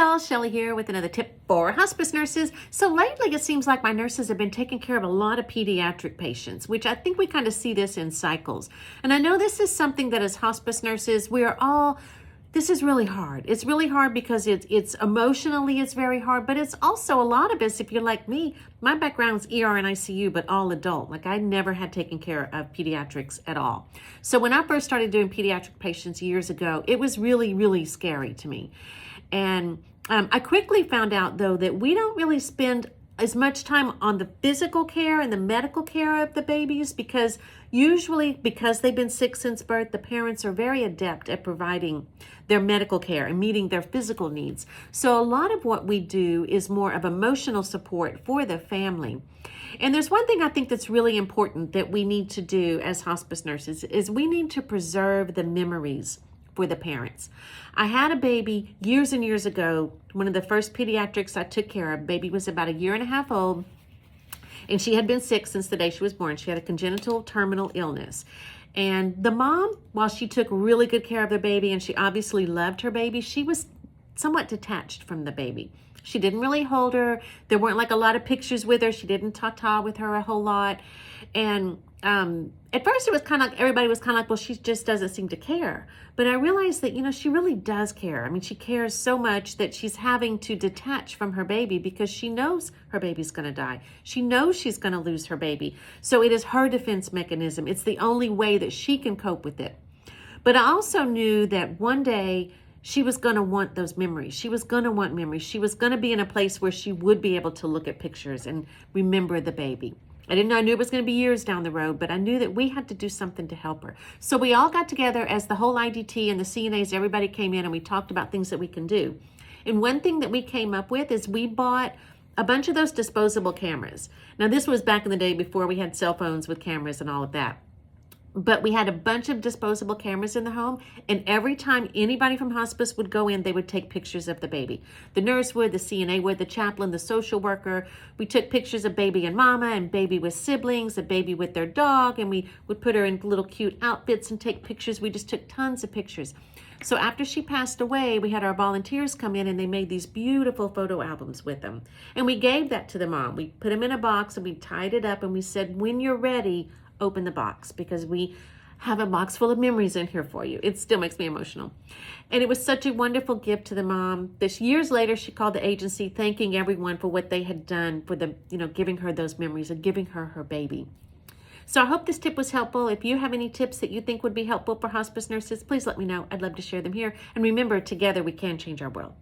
y'all, Shelly here with another tip for hospice nurses. So lately it seems like my nurses have been taking care of a lot of pediatric patients, which I think we kind of see this in cycles. And I know this is something that as hospice nurses, this is really hard. It's really hard because it's emotionally, it's very hard, but it's also a lot of us, if you're like me, my background's ER and ICU, but all adult. Like I never had taken care of pediatrics at all. So when I first started doing pediatric patients years ago, it was really, really scary to me. And I quickly found out though that we don't really spend as much time on the physical care and the medical care of the babies because they've been sick since birth, the parents are very adept at providing their medical care and meeting their physical needs. So a lot of what we do is more of emotional support for the family. And there's one thing I think that's really important that we need to do as hospice nurses is we need to preserve the memories for the parents. I had a baby years and years ago, one of the first pediatrics I took care of. Baby was about 1.5 years old, and she had been sick since the day she was born. She had a congenital terminal illness. And the mom, while she took really good care of the baby, and she obviously loved her baby, she was somewhat detached from the baby. She didn't really hold her. There weren't like a lot of pictures with her. She didn't ta-ta with her a whole lot. And at first it was kind of like, everybody was kind of like, well, she just doesn't seem to care. But I realized that, she really does care. I mean, she cares so much that she's having to detach from her baby because she knows her baby's going to die. She knows she's going to lose her baby. So it is her defense mechanism. It's the only way that she can cope with it. But I also knew that one day she was going to want those memories. She was going to want memories. She was going to be in a place where she would be able to look at pictures and remember the baby. I knew it was going to be years down the road, but I knew that we had to do something to help her. So we all got together as the whole IDT and the CNAs, everybody came in and we talked about things that we can do. And one thing that we came up with is we bought a bunch of those disposable cameras. Now this was back in the day before we had cell phones with cameras and all of that. But we had a bunch of disposable cameras in the home, and every time anybody from hospice would go in, they would take pictures of the baby. The nurse would, the CNA would, the chaplain, the social worker. We took pictures of baby and mama and baby with siblings, a baby with their dog, and we would put her in little cute outfits and take pictures. We just took tons of pictures. So after she passed away, we had our volunteers come in and they made these beautiful photo albums with them. And we gave that to the mom. We put them in a box and we tied it up and we said, when you're ready, open the box because we have a box full of memories in here for you. It still makes me emotional. And it was such a wonderful gift to the mom. This years later, she called the agency thanking everyone for what they had done for the, giving her those memories and giving her her baby. So I hope this tip was helpful. If you have any tips that you think would be helpful for hospice nurses, please let me know. I'd love to share them here. And remember, together we can change our world.